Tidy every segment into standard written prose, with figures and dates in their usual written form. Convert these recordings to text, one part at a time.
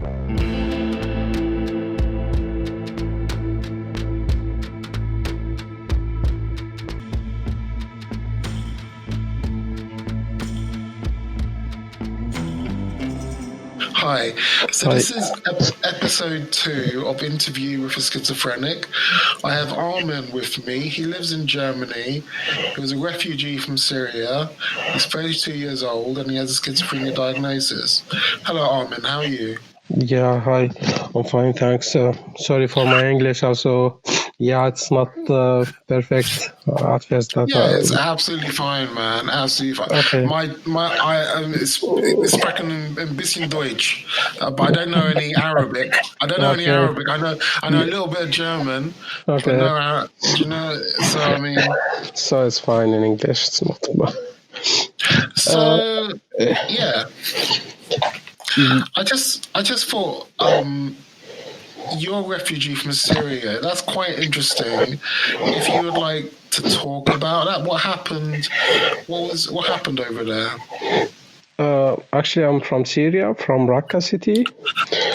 Hi. So Hi. this is episode 2 of Interview with a Schizophrenic. I have Amin with me. He lives in Germany. He was a refugee from Syria. He's 32 years old and he has a schizophrenia diagnosis. Hello, Amin. How are you? Yeah, hi. I'm fine, thanks. Sorry for my English also. Yeah, it's not perfect at first. Yeah, it's absolutely fine, man. Absolutely fine. Okay. Ich spreche ein bisschen Deutsch, but I don't know any Arabic. I don't know any Okay. Arabic. I know a little bit of German, but Okay. no Arabic. Do you know? So I mean, So it's fine in English. It's not bad. so yeah. I just thought you're a refugee from Syria. That's quite interesting. If you would like to talk about that, what happened? What happened over there? Actually, I'm from Syria, from Raqqa city.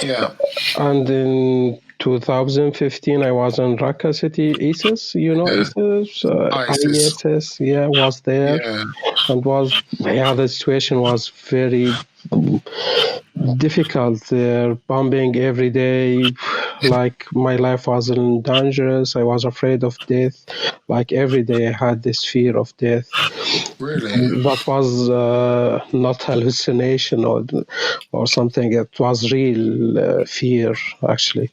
Yeah. And in 2015, I was in Raqqa city. ISIS, you know, ISIS? ISIS, yeah, was there. Yeah. And the situation was very difficult. They're bombing every day. Like, my life was dangerous. I was afraid of death. Like, every day I had this fear of death. Really? That was not hallucination or something. It was real fear, actually.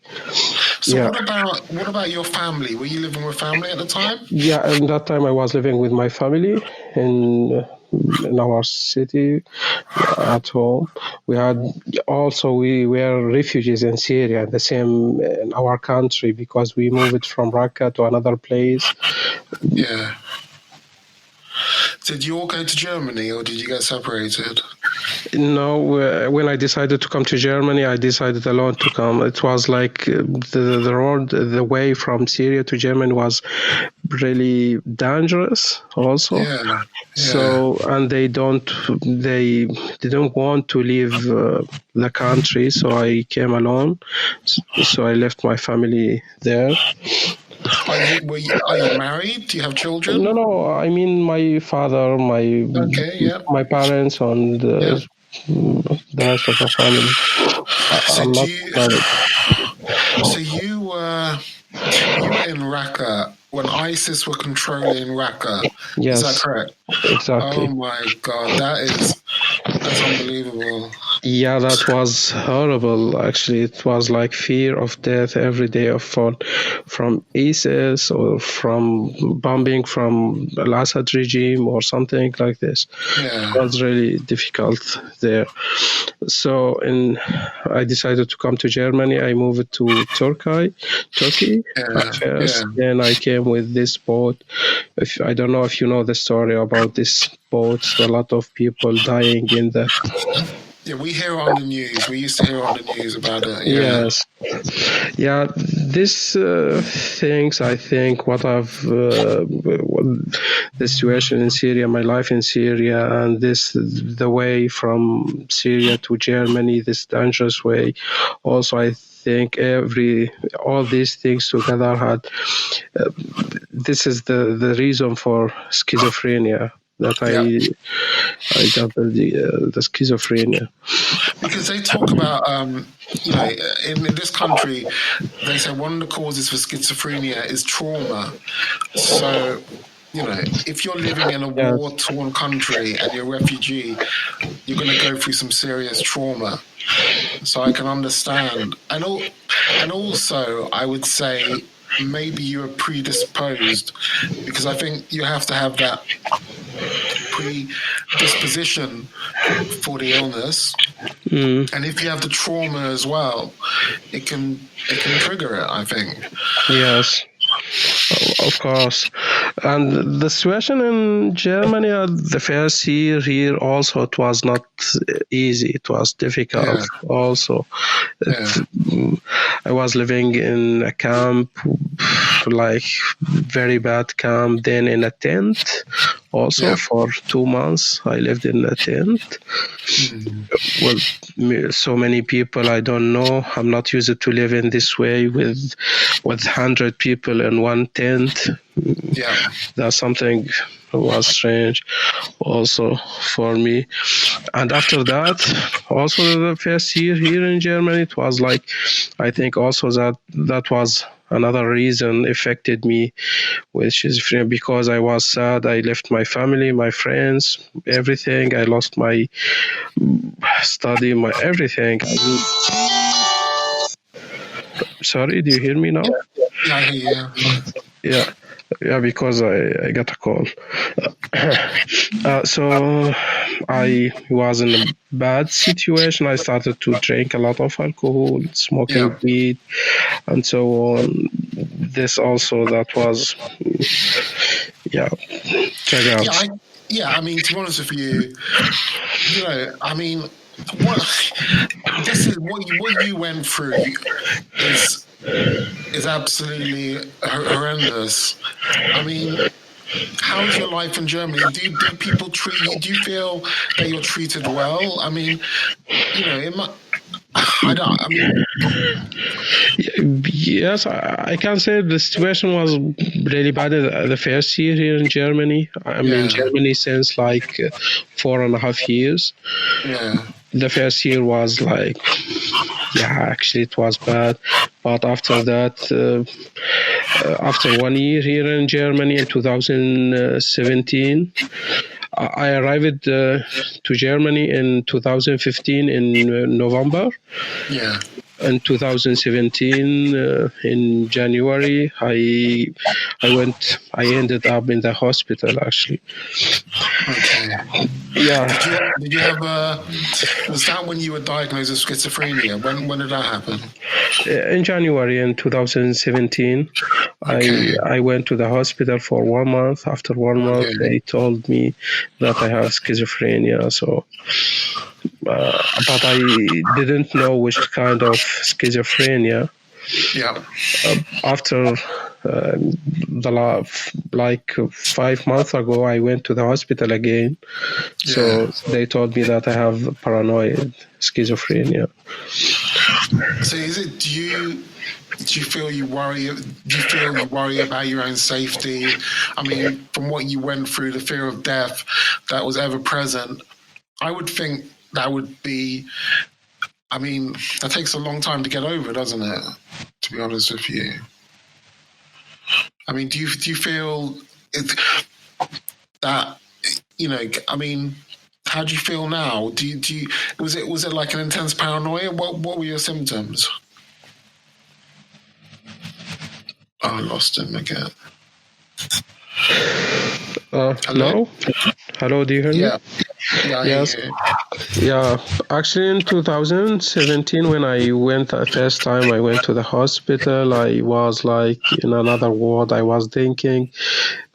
So Yeah. what about your family? Were you living with family at the time? Yeah, at that time I was living with my family in our city at home. We were refugees in Syria, the same in our country, because we moved from Raqqa to another place. Yeah. Did you all go to Germany or did you get separated? No, when I decided to come to Germany, I decided alone to come. It was like the way from Syria to Germany was really dangerous also. Yeah. So, and they didn't want to leave the country, so I came alone. So I left my family there. Are you married? Do you have children? No. I mean, my father, my parents, and the rest of the family. So I'm not married. So you were in Raqqa when ISIS were controlling Raqqa. Yes. Is that correct? Exactly. Oh my God, that's unbelievable. Yeah, that was horrible. Actually, it was like fear of death every day from ISIS or from bombing from Al-Assad regime or something like this. Yeah. It was really difficult there. So I decided to come to Germany. I moved to Turkey at first. Then I came with this boat. I don't know if you know the story about this boat. A lot of people dying in that. Yeah, we hear on the news. We used to hear on the news about it. Yeah. Yes. Yeah, these things, I think, the situation in Syria, my life in Syria, and the way from Syria to Germany, this dangerous way. Also, I think all these things together had, this is the reason for schizophrenia. That I got the schizophrenia. Because they talk about, in this country, they say one of the causes for schizophrenia is trauma. So, if you're living in a war-torn country and you're a refugee, you're going to go through some serious trauma. So I can understand. And also, I would say maybe you are predisposed, because I think you have to have that predisposition for the illness. And if you have the trauma as well, it can trigger it, I think. Yes, of course. And the situation in Germany at the first year here also, it was not easy. It was difficult also. I was living in a camp, like very bad camp, then in a tent Also, for 2 months, I lived in a tent with so many people I don't know. I'm not used to live in this way with 100 people in one tent. Yeah. That's something was strange also for me. And after that, also the first year here in Germany, it was like, I think also that was another reason affected me with schizophrenia, because I was sad. I left my family, my friends, everything. I lost my study, my everything. Sorry, do you hear me now? Yeah, I hear you. Yeah, because I got a call. So I was in a bad situation. I started to drink a lot of alcohol, smoking Yeah. weed, and so on. This also, that was, triggered. I mean, to be honest with you, I mean, what this is what you went through is absolutely horrendous. I mean, how's your life in Germany? Do people treat you? Do you feel that you're treated well? I mean, I don't. I mean, Yes, I can say the situation was really bad in the first year here in Germany. I'm in yeah, Germany since like 4.5 years. yeah, The first year was like, actually it was bad. But after that, after 1 year here in Germany in 2017, I arrived to Germany in 2015 in November. yeah. In 2017, in January, I ended up in the hospital actually. Okay. Yeah. Did you have was that when you were diagnosed with schizophrenia? When did that happen? In January in 2017, Okay. I went to the hospital for 1 month. After 1 month, Okay. they told me that I have schizophrenia. So, but I didn't know which kind of schizophrenia. Yeah. After like 5 months ago, I went to the hospital again. Yeah. So they told me that I have paranoid schizophrenia. So is it? Do you feel you worry? Do you feel you worry about your own safety? I mean, from what you went through, the fear of death that was ever present, I would think that would be. I mean, that takes a long time to get over, doesn't it? To be honest with you. I mean, do you feel that I mean, how do you feel now? Do you was it like an intense paranoia? What were your symptoms? Oh, I lost him again. Hello? Hello, do you hear me? Yeah, I Yes. hear you. Yeah, actually, in 2017, when I went the first time, I went to the hospital. I was like in another world. I was thinking,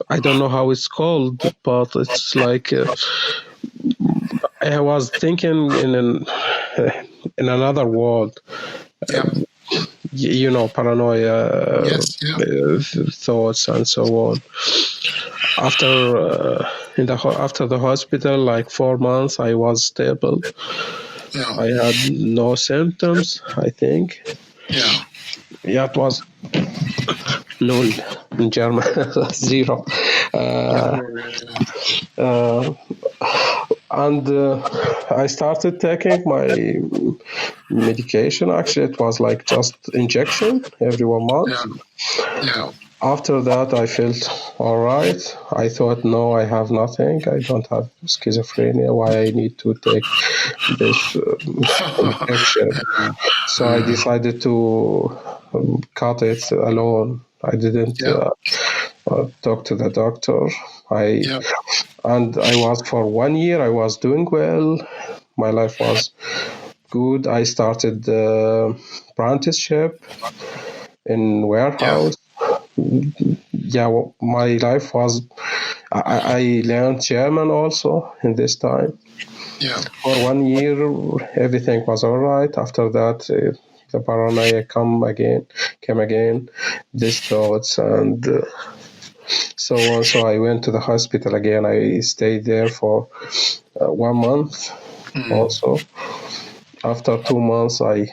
I don't know how it's called, but it's like I was thinking in another world. Yeah. Paranoia, Yes. Yeah. thoughts, and so on. After after the hospital, like 4 months, I was stable. Yeah. I had no symptoms, I think. Yeah. Yeah, it was null in German, zero. And I started taking my medication. Actually, it was like just injection every 1 month. Yeah. After that, I felt all right. I thought, no, I have nothing. I don't have schizophrenia. Why I need to take this injection? So I decided to cut it alone. I didn't talk to the doctor. And I was for 1 year. I was doing well. My life was good. I started the apprenticeship in warehouse. My life was. I learned German also in this time. Yeah. For 1 year, everything was all right. After that, the paranoia came again. These thoughts, and So also I went to the hospital again. I stayed there for 1 month. Also, after 2 months, it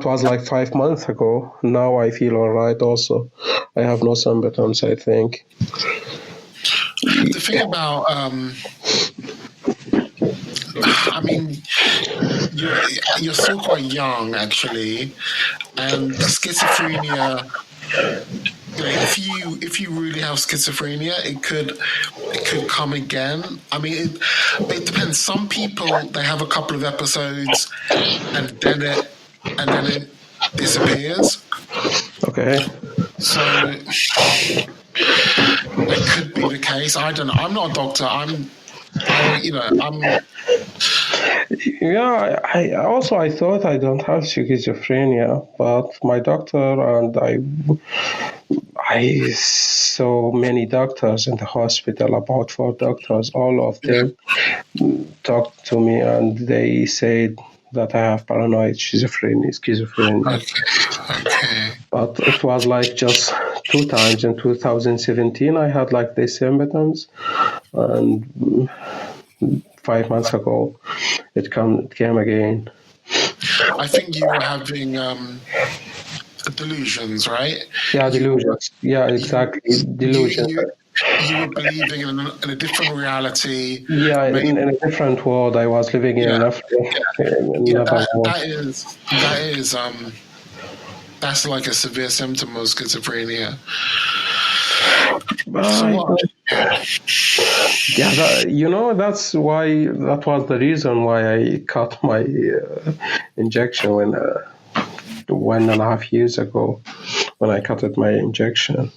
was like 5 months ago. Now I feel all right. Also, I have no symptoms, I think. The thing about, I mean, you're still quite young actually, and schizophrenia. You know, if you really have schizophrenia, it could come again. I mean, it depends. Some people, they have a couple of episodes, and then it disappears. Okay. So that could be the case. I don't know. I'm not a doctor. I'm. Yeah, I thought I don't have schizophrenia, but my doctor and I saw many doctors in the hospital, about 4 doctors. All of Yeah. them talked to me, and they said that I have paranoid schizophrenia. Okay. But it was like just 2 times. In 2017, I had like these symptoms, and 5 months ago, it came again. I think you were having delusions, right? Yeah, You were delusions. Yeah, you exactly. Delusions. you were believing in a different reality. Yeah, Maybe, in a different world. I was living in yeah, in yeah. another world. That is that's like a severe symptom of schizophrenia. So I what? Yeah, that was the reason why I cut my injection when 1.5 years ago, when I cut my injection.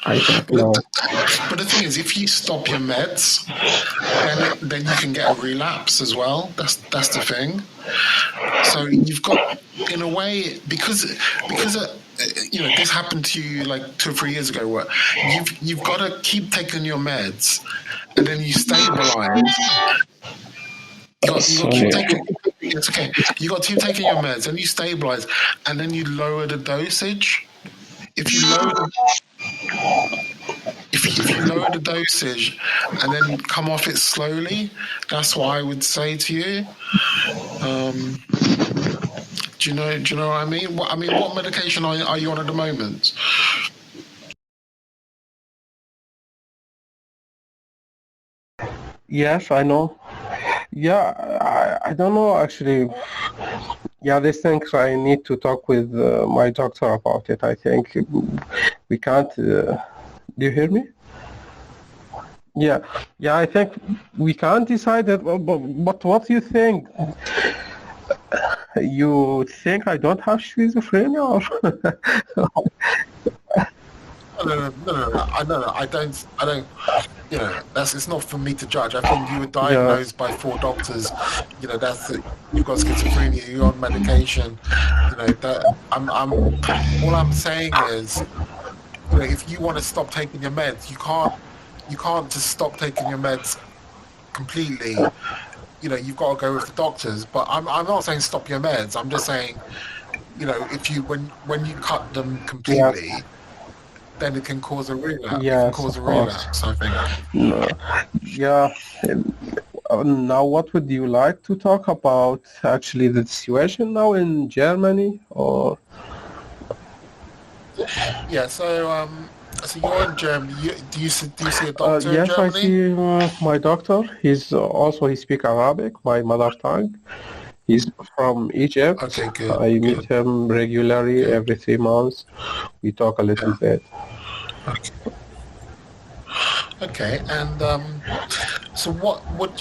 I thought, But no. but the thing is, if you stop your meds, then you can get a relapse as well. That's the thing. So you've got, in a way, because this happened to you like 2 or 3 years ago. Where you've got to keep taking your meds, and then you stabilize. You got to keep Sorry. taking. It's okay. You got to keep taking your meds, and you stabilize, and then you lower the dosage. If you lower the if you lower the dosage and then come off it slowly, that's what I would say to you. Do you know what I mean? What medication are you on at the moment? Yes, I know. Yeah, I don't know actually. Yeah, these things I need to talk with my doctor about it. I think we can't. Do you hear me? Yeah, yeah. I think we can't decide that. But what do you think? You think I don't have schizophrenia, or? No. I don't. That's it's not for me to judge. I think you were Yeah, diagnosed by 4 doctors. That's it. You've got schizophrenia. You're on medication. That I'm. All I'm saying is, if you want to stop taking your meds, you can't. You can't just stop taking your meds completely. You've got to go with the doctors. But I'm not saying stop your meds. I'm just saying, if you when you cut them completely, yes, then it can cause a relapse. It can yes, cause of a course. relapse, I think. No. Yeah. Now, what would you like to talk about? Actually, the situation now in Germany, or? Yeah. So you're in Germany. Do you see a doctor in Yes, I Germany? see my doctor. He speaks Arabic, my mother tongue. He's from Egypt. Okay. Good. I meet Good. him regularly Good. every 3 months. We talk a little Yeah. bit. Okay. And so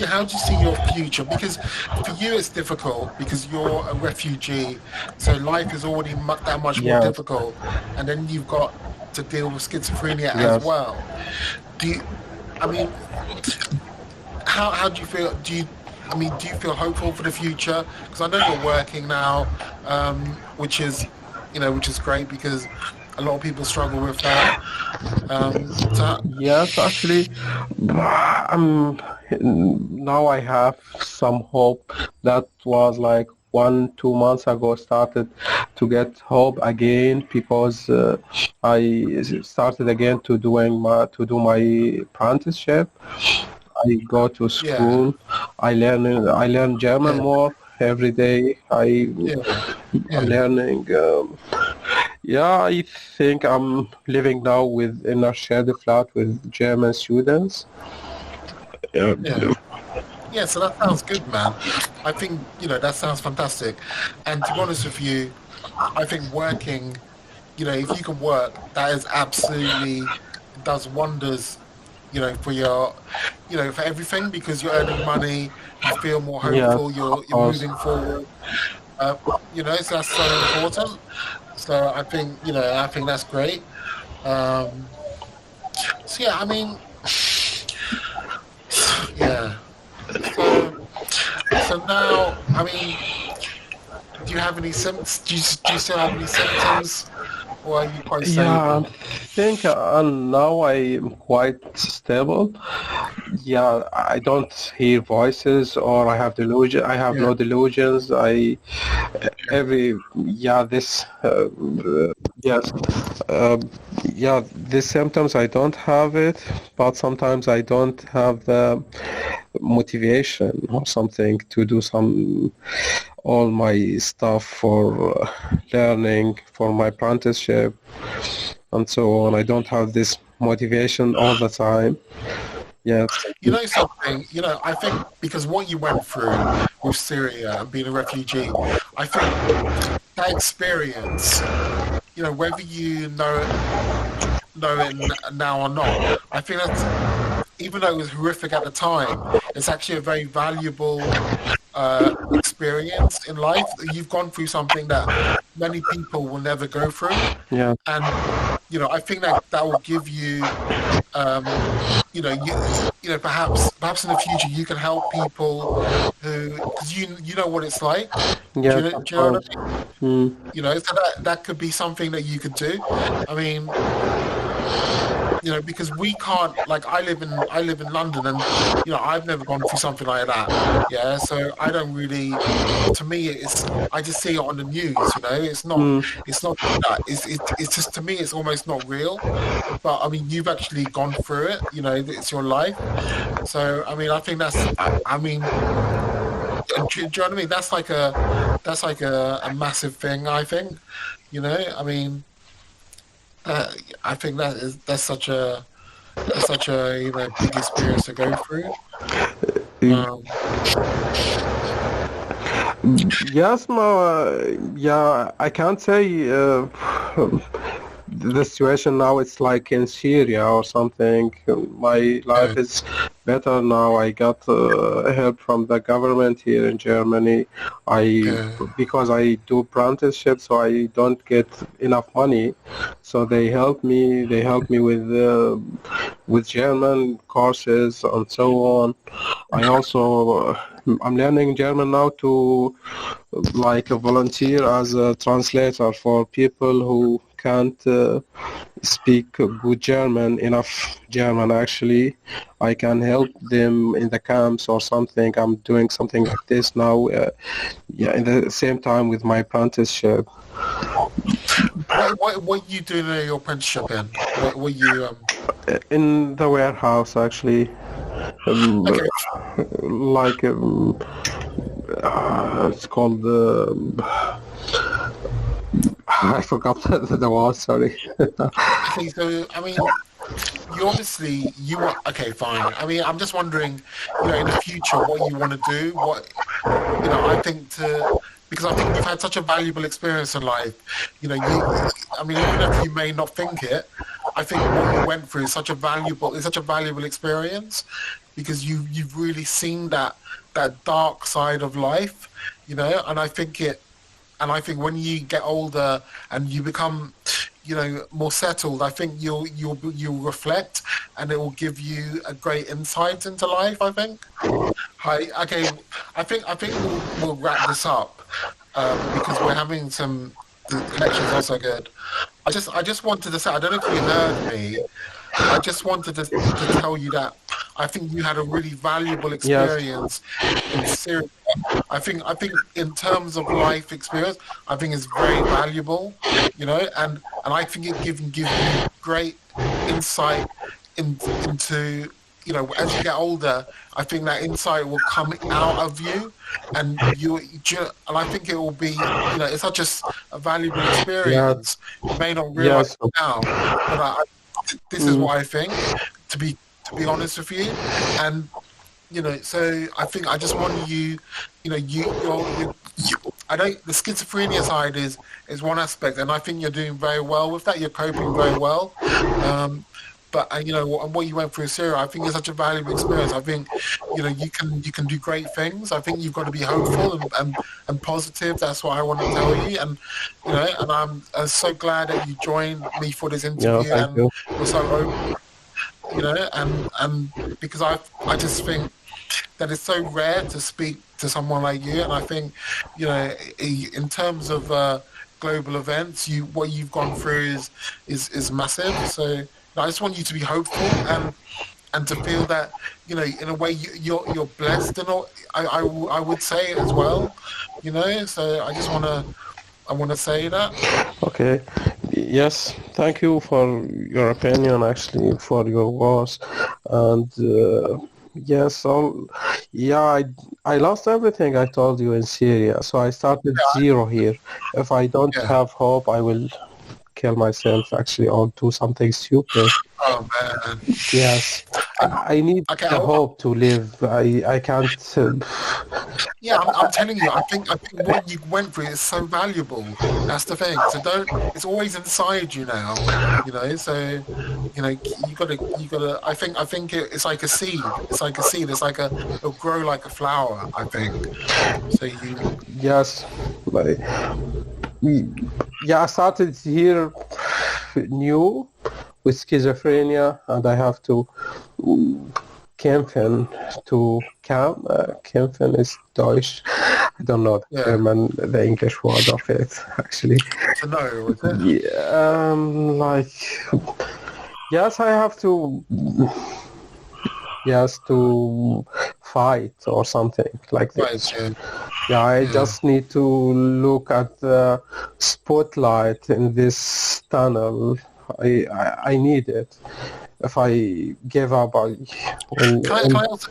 how do you see your future? Because for you it's difficult because you're a refugee, so life is already that much more Yes, difficult, and then you've got to deal with schizophrenia as yes. well. Do you? I mean, how do you feel? Do you feel hopeful for the future? Because I know you're working now, which is great because a lot of people struggle with that. So Yes, actually, now I have some hope. That was like 1-2 months ago started to get hope again because I started again to do my apprenticeship. I go to Yeah, school. I learn German yeah, more every day. yeah, I'm yeah, learning. Yeah, I think I'm living now in a shared flat with German students. Uh, yeah. Yeah, so that sounds good, man. I think, that sounds fantastic. And to be honest with you, I think working, if you can work, that is absolutely does wonders, for for everything because you're earning money, you feel more yes, hopeful, of you're course. moving forward. Uh, so that's so important. So I think that's great. Um, so yeah, I mean, yeah. So now, I mean, do you have any symptoms? Do you still have any symptoms, or are you quite Yeah, I stable? think now I'm quite stable. Yeah, I don't hear voices or I have delusion. I have Yeah, no delusions. I every yeah this yes yeah these symptoms I don't have it, but sometimes I don't have the motivation or something to do some all my stuff for learning for my apprenticeship and so on. I don't have this motivation all the time. Yes. you know something. I think because what you went through with Syria and being a refugee, I think that experience, whether you know it now or not, I think that's even though it was horrific at the time, it's actually a very valuable experience in life. You've gone through something that many people will never go through, Yeah. and I think that will give you, um, perhaps in the future you can help people who because you know what it's like. Yes, Do of you know what I course. mean? Mm. So that could be something that you could do. I mean, because we can't like I live in London and I've never gone through something like that. Yeah, so I don't really to me it's I just see it on the news, Mm. it's not that. It's just to me it's almost not real. But I mean you've actually gone through it, it's your life. So I mean I think I mean do you know what I mean? That's like a massive thing, I think. I mean uh, I think that's such a big experience to go through. Um, Yes, yeah, I can't say the situation now it's like in Syria or something. My yeah, life is better now. I got help from the government here in Germany. I yeah, because I do apprenticeship, so I don't get enough money. So they help me. They help me with German courses and so on. I also I'm learning German now to like a volunteer as a translator for people who can't speak good German, enough German actually. I can help them in the camps or something. I'm doing something like this now. Yeah, in the same time with my apprenticeship what you doing your apprenticeship in? What you in the warehouse actually. Um, okay. like it's called I forgot the word. Sorry. Okay, so I mean you obviously you want okay, fine. I mean I'm just wondering, in the future what you want to do, I think because I think you've had such a valuable experience in life. I mean, even if you may not think it, I think what you went through is such a valuable experience because you've really seen that dark side of life, and I think when you get older and you become, more settled, I think you'll reflect, and it will give you a great insight into life. I think. Hi. Okay. I think we'll wrap this up because we're having some. The connection's not so good. I just wanted to say I don't know if you heard me. I just wanted to tell you that I think you had a really valuable Yes. experience in Syria, I think in terms of life experience, I think it's very valuable, and I think it gives you great insight into, as you get older, I think that insight will come out of you, and and I think it will be, it's such a valuable Yeah. experience. You may not realize Yes. it now, but this is Mm, what I think, to be honest with you, and so I think I just want you, I don't. The schizophrenia side is one aspect, and I think you're doing very well with that. You're coping very well. Um, but what you went through in Syria, I think it's such a valuable experience. I think you can do great things. I think you've got to be hopeful and positive. That's what I want to tell you. And I'm so glad that you joined me for this yeah, interview, thank and you. you're so open, and because I just think that it's so rare to speak to someone like you. And I think, in terms of global events, what you've gone through is massive. So I just want you to be hopeful and to feel that, in a way you're blessed, and all. I would say as well, So I want to say that. Okay. Yes, thank you for your opinion, actually, for your words. And yes, yeah, I lost everything I told you in Syria, so I started zero here. If I don't Yeah. have hope, I will kill myself, actually, or do something stupid. Oh man. Yes, And I need okay. the hope to live. I can't. Yeah, I'm telling you, I think what you went through is so valuable. That's the thing. So don't. It's always inside you now. So you gotta. I think it's like a seed. It's like a seed. It'll grow like a flower. I think. So Yes, like, yeah, I started here new with schizophrenia, and I have to kämpfen to kämpfen is Deutsch. I don't know the yeah. German, the English word of it, actually. To know, is it? Yeah, like, yes, I have to, yes, to fight or something like Right. this. Yeah. Yeah, I Yeah. just need to look at the spotlight in this tunnel. I need it. If I give up, I will. Can I also,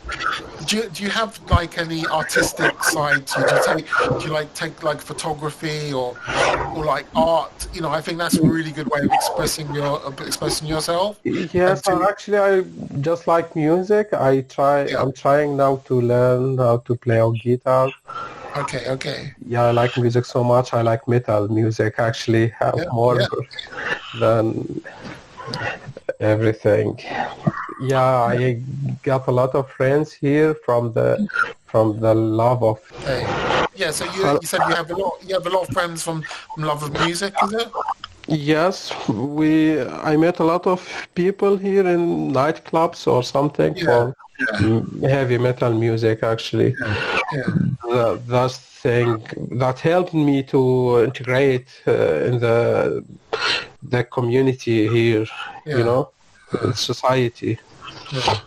do you have like any artistic side to you? Do you like take like photography or like art? I think that's a really good way of expressing yourself. Yes, And to actually, I just like music. Yeah, I'm trying now to learn how to play on guitar. okay, Yeah, I like music so much. I like metal music actually yeah, more yeah, than everything. Yeah, I got a lot of friends here from the love of. okay, yeah. So you said you have a lot of friends from love of music, is it? Yes, I met a lot of people here in nightclubs or something Yeah, for yeah, heavy metal music actually. yeah, yeah, That thing that helped me to integrate in the community here, you yeah, know, yeah, society. yeah.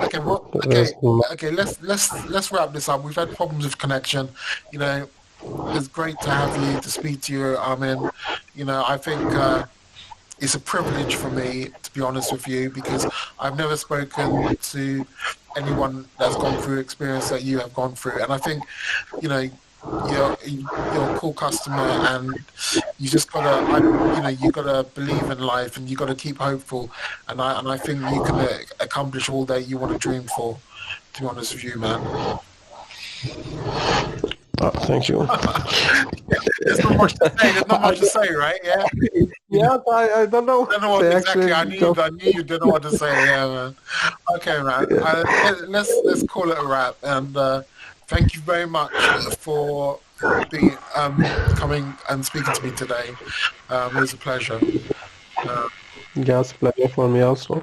Okay, well, There's okay. Let's wrap this up. We've had problems with connection. You know, it's great to have you to speak to you, Amin. I think it's a privilege for me, to be honest with you, because I've never spoken to anyone that's gone through experience that you have gone through, and I think you know you're a cool customer, and you just gotta you gotta believe in life, and you gotta keep hopeful, and I think you can accomplish all that you want to dream for. To be honest with you, man. thank you. There's not much to say. There's not much to say, right? Yeah. Yeah, I don't know. I don't know what They exactly. actually I knew. don't. I knew you didn't know what to say. Yeah, man. Okay, man. Let's call it a wrap. And thank you very much for being coming and speaking to me today. It was a pleasure. Yes, pleasure for me also.